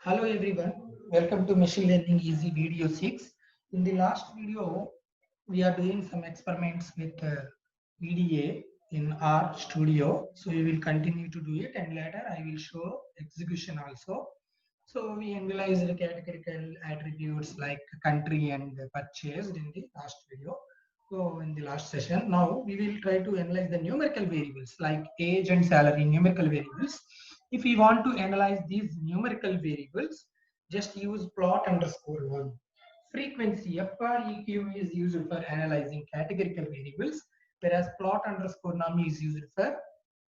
Hello everyone, welcome to Machine Learning Easy video 6. In the last video, we are doing some experiments with EDA in R Studio. So we will continue to do it and later I will show execution also. So we analyzed the categorical attributes like country and purchased in the last video. So in the last session, now we will try to analyze the numerical variables like age and salary numerical variables. If we want to analyze these numerical variables, just use plot underscore one. Frequency FREQ is used for analyzing categorical variables, whereas plot underscore num is used for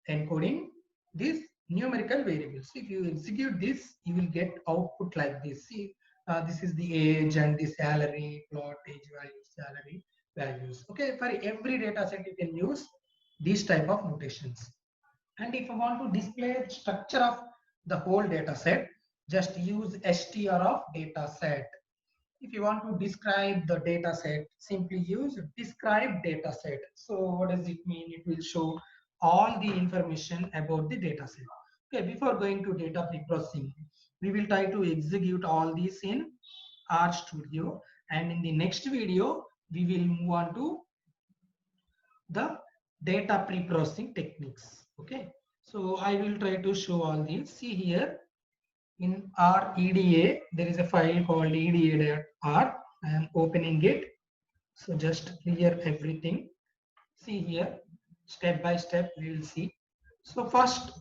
encoding these numerical variables. If you execute this, you will get output like this. See, this is the age and the salary, plot, age values, salary values. Okay, for every data set, you can use these type of notations. And if I want to display structure of the whole data set, just use str of data set. If you want to describe the data set, simply use describe data set. So what does it mean? It will show all the information about the data set. Okay, before going to data pre-processing, we will try to execute all these in R Studio, and in the next video, we will move on to the data pre-processing techniques. Okay, so I will try to show all these. See here, in our EDA, there is a file called eda.r. I am opening it. So just clear everything. See here, step by step, we will see. So first,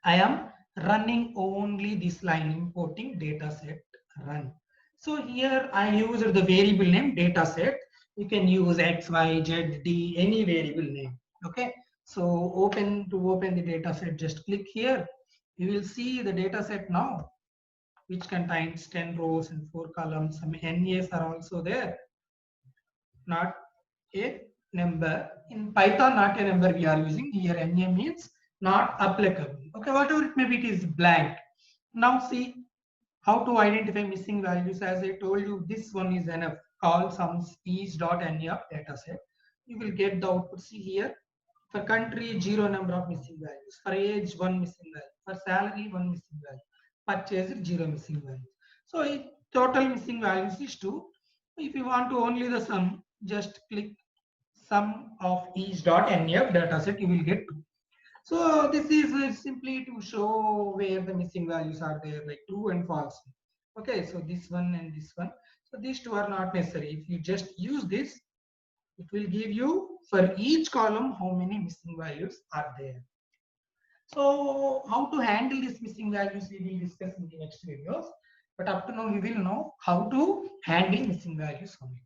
I am running only this line, importing dataset run. So here I used the variable name dataset. You can use X, Y, Z, D, any variable name. Okay. So open the dataset, just click here. You will see the dataset now, which contains 10 rows and 4 columns. Some NAs are also there, not a number. In Python, not a number we are using. Here NA means not applicable. Okay, whatever it may be, it is blank. Now see how to identify missing values. As I told you, this one is enough. Call sums each.NA of dataset. You will get the output. See here, for country, 0 number of missing values. For age, 1 missing value. For salary, 1 missing value. Purchase, 0 missing values. So if total missing values is 2. If you want to only the sum, just click sum of each.NF dataset, you will get 2. So this is simply to show where the missing values are there, like true and false. Okay, so this one and this one. So these two are not necessary. If you just use this, it will give you for each column how many missing values are there. So how to handle these missing values we will discuss in the next videos. But up to now we will know how to handle missing values only.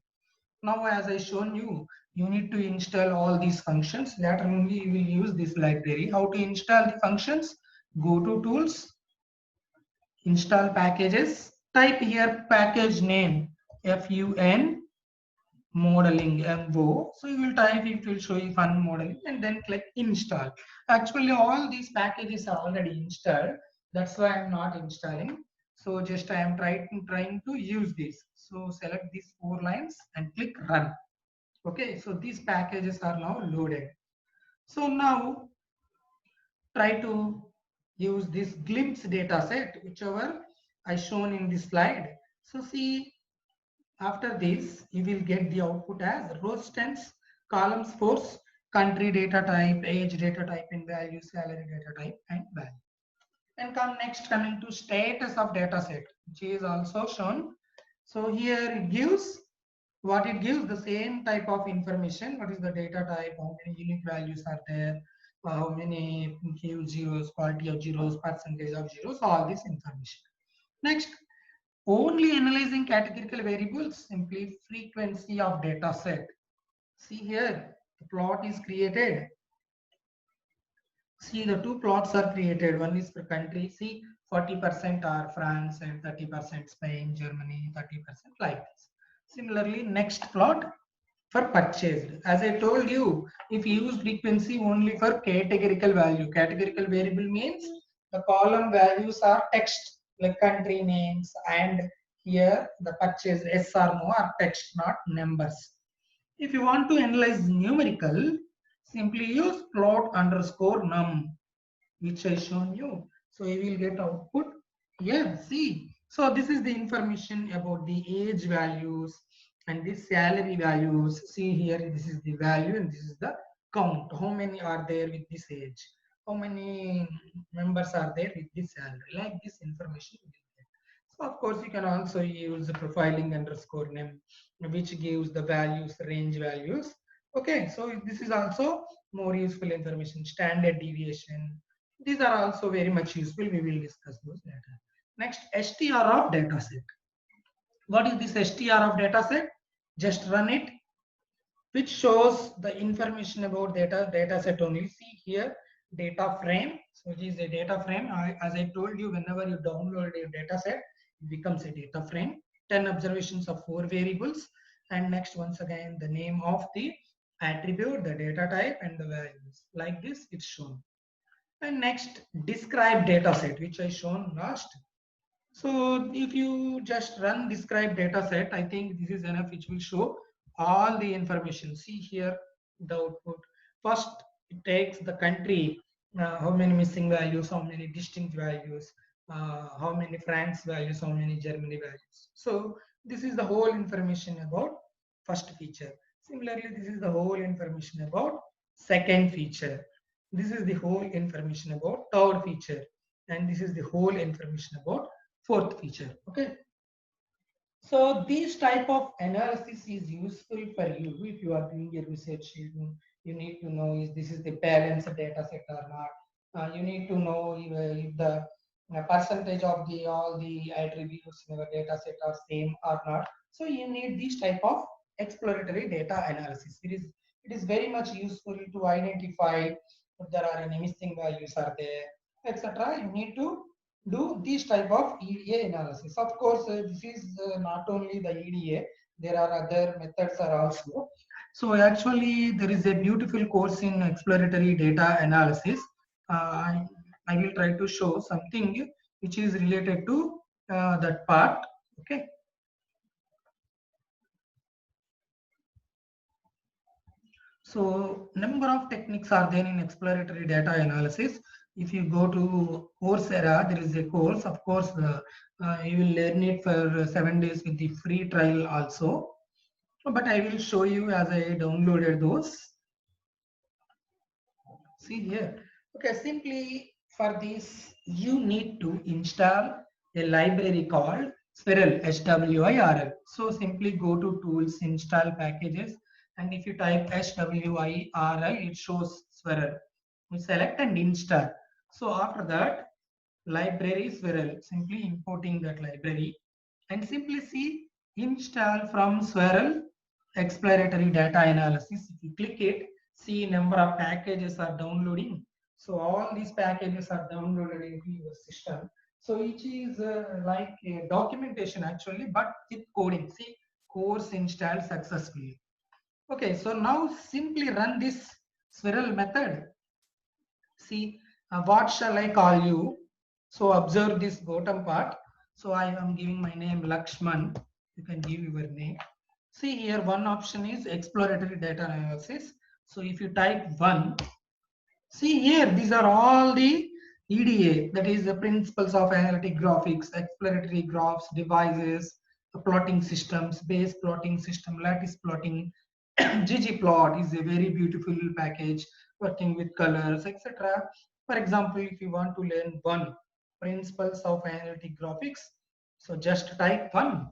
Now as I shown you, you need to install all these functions. Later only you will use this library. How to install the functions? Go to tools, install packages, type here package name FUN modeling MO. So you will type, it will show you fun modeling and then click install. Actually all these packages are already installed. That's why I'm not installing. So just I am trying to use this. So select these 4 lines and click run. Okay, so these packages are now loaded. So now try to use this glimpse data set, whichever I shown in this slide. So see, after this, you will get the output as rows 10, columns 4, country data type, age data type and value, salary data type and value. And coming to status of data set, which is also shown. So here it gives what it gives the same type of information. What is the data type, how many unique values are there, how many Q zeros, quality of zeros, percentage of zeros, all this information. Next, only analyzing categorical variables, simply frequency of data set. See here, the plot is created. See, the 2 plots are created. One is per country. See, 40% are France and 30% Spain, Germany, 30% like this. Similarly, next plot for purchased. As I told you, if you use frequency only for categorical value, categorical variable means the column values are text like country names, and here the purchase yes or no are text, not numbers. If you want to analyze numerical, simply use plot underscore num, which I shown you. So you will get output Yeah, see. So this is the information about the age values and the salary values. See here, this is the value and this is the count. How many are there with this age? How many members are there with this salary? Like this information you will get. So of course you can also use the profiling underscore name, which gives the values, range values. Okay, so this is also more useful information. Standard deviation. These are also very much useful. We will discuss those later. Next, str of dataset. What is this str of dataset? Just run it, which shows the information about dataset only. See here, data frame. So it is a data frame. As I told you, whenever you download a dataset, it becomes a data frame. 10 observations of 4 variables. And next, once again, the name of the attribute, the data type, and the values. Like this, it's shown. And next, describe dataset, which I shown last. So if you just run describe data set, I think this is enough, which will show all the information. See here the output. First, it takes the country, how many missing values, how many distinct values, how many France values, how many Germany values. So this is the whole information about first feature. Similarly, this is the whole information about second feature. This is the whole information about third feature. And this is the whole information about fourth feature. Okay, so this type of analysis is useful for you if you are doing a research. You need to know if this is the balanced data set or not. You need to know if the percentage of the all the attributes in our data set are same or not. So you need this type of exploratory data analysis. It is very much useful to identify if there are any missing values are there, etc. You need to do this type of EDA analysis. Of course, this is not only the EDA, there are other methods are also. So actually, there is a beautiful course in exploratory data analysis. I will try to show something which is related to that part. Okay. So number of techniques are there in exploratory data analysis. If you go to Coursera, there is a course. Of course, you will learn it for 7 days with the free trial also. But I will show you as I downloaded those. See here. Okay, simply for this, you need to install a library called Swirl, SWIRL. So simply go to Tools, Install Packages, and if you type SWIRL, it shows Swirl. We select and install. So after that, library Swirl, simply importing that library, and simply see install from Swirl exploratory data analysis. If you click it, see number of packages are downloading. So all these packages are downloaded into your system. So each is like a documentation actually, but with coding. See, course installed successfully. Okay, so now simply run this Swirl method. See, what shall I call you? So observe this bottom part. So I am giving my name Lakshman. You can give your name. See here, one option is exploratory data analysis. So if you type one, see here, these are all the EDA, that is the principles of analytic graphics, exploratory graphs, devices, plotting systems, base plotting system, lattice plotting. ggplot is a very beautiful package working with colors, etc. For example, if you want to learn one principles of analytic graphics, so just type one.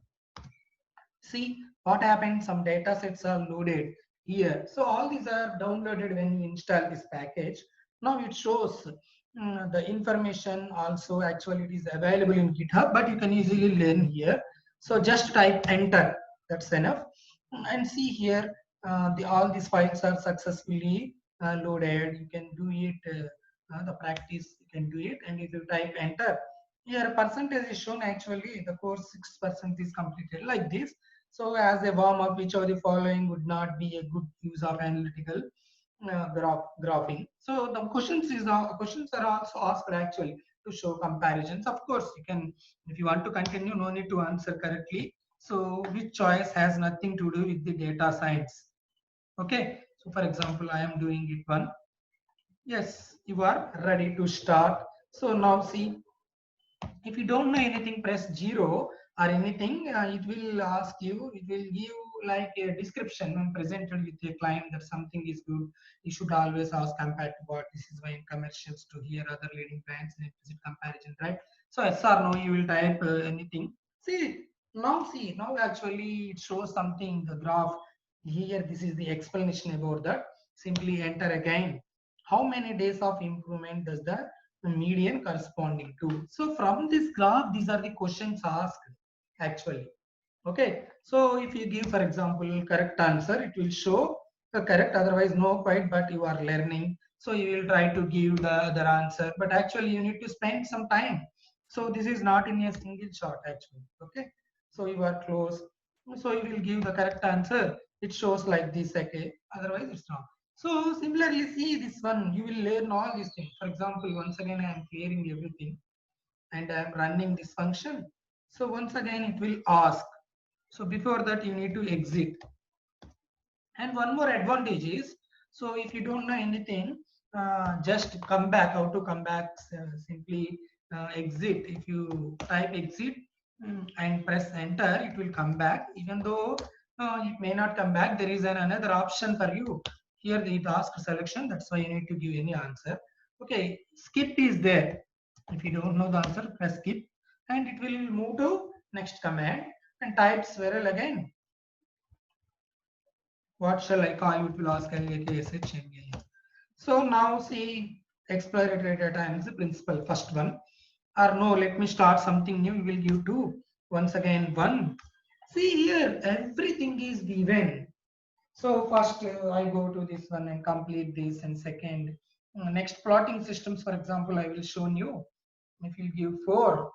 See what happened, some data sets are loaded here. So all these are downloaded when you install this package. Now it shows the information also. Actually it is available in GitHub, but you can easily learn here. So just type enter, that's enough. And see here, all these files are successfully loaded. You can do it, the practice, you can do it. And if you type enter, here percentage is shown. Actually the course 6% is completed, like this. So as a warm up, which of the following would not be a good use of analytical graphing? So the questions are also asked actually to show comparisons. Of course, you can, if you want to continue, no need to answer correctly. So which choice has nothing to do with the data science? Okay. So for example, I am doing it one. Yes, you are ready to start. So now see, If you don't know anything, press 0 or anything. It will ask you, it will give like a description when presented with a client that something is good. You should always ask compared to what. This is why in commercials to hear other leading brands in implicit comparison, right? So yes or no, you will type anything. See now actually it shows something, the graph here. This is the explanation about that. Simply enter again. How many days of improvement does the median corresponding to? So from this graph, these are the questions asked actually. Okay, so if you give, for example, correct answer, it will show the correct, otherwise no quite, but you are learning. So you will try to give the other answer, but actually you need to spend some time. So this is not in a single shot actually. Okay, so you are close. So you will give the correct answer. It shows like this, okay, otherwise it's wrong. So similarly, see this one, you will learn all these things. For example, once again, I am clearing everything and I am running this function. So once again, it will ask. So before that, you need to exit. And one more advantage is, so if you don't know anything, just come back. How to come back? Simply exit. If you type exit and press enter, it will come back. Even though it may not come back, there is another option for you. Here it asks selection. That's why you need to give any answer. Okay, skip is there. If you don't know the answer, press skip, and it will move to next command and type Squirrel again. What shall I call? It will ask LAKSH. So now see exploratory data and the principal first one. Or no, let me start something new. We will give 2. Once again 1. See here, everything is given. So first I go to this one and complete this, and second next plotting systems, for example, I will show you. If you give 4.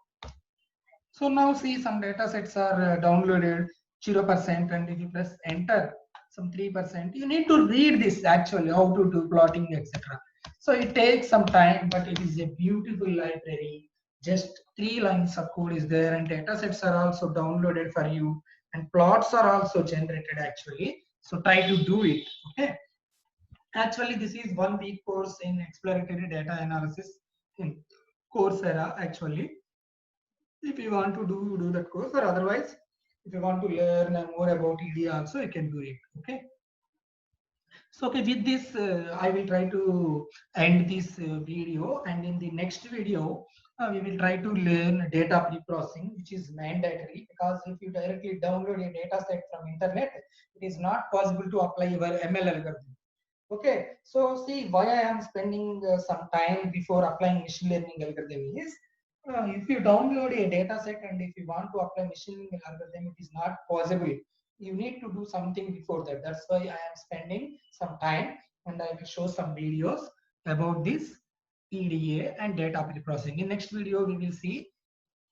So now see some data sets are downloaded 0%, and if you press enter, some 3%. You need to read this actually, how to do plotting, etc. So it takes some time, but it is a beautiful library. Just 3 lines of code is there, and data sets are also downloaded for you, and plots are also generated actually. So try to do it. Okay. Actually, this is 1 week course in exploratory data analysis in Coursera actually. If you want to do that course, or otherwise if you want to learn more about ED also, you can do it. Okay, so okay, with this I will try to end this video, and in the next video we will try to learn data pre-processing, which is mandatory, because if you directly download a data set from internet, it is not possible to apply your ML algorithm. Okay, so see why I am spending some time before applying machine learning algorithm is, if you download a data set and if you want to apply machine learning algorithm, it is not possible. You need to do something before that. That's why I am spending some time, and I will show some videos about this EDA and data pre-processing. In next video, we will see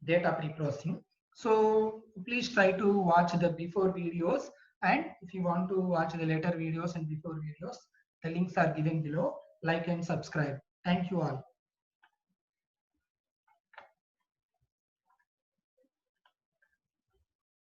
data pre-processing. So please try to watch the before videos, and if you want to watch the later videos and before videos, the links are given below. Like and subscribe. Thank you all.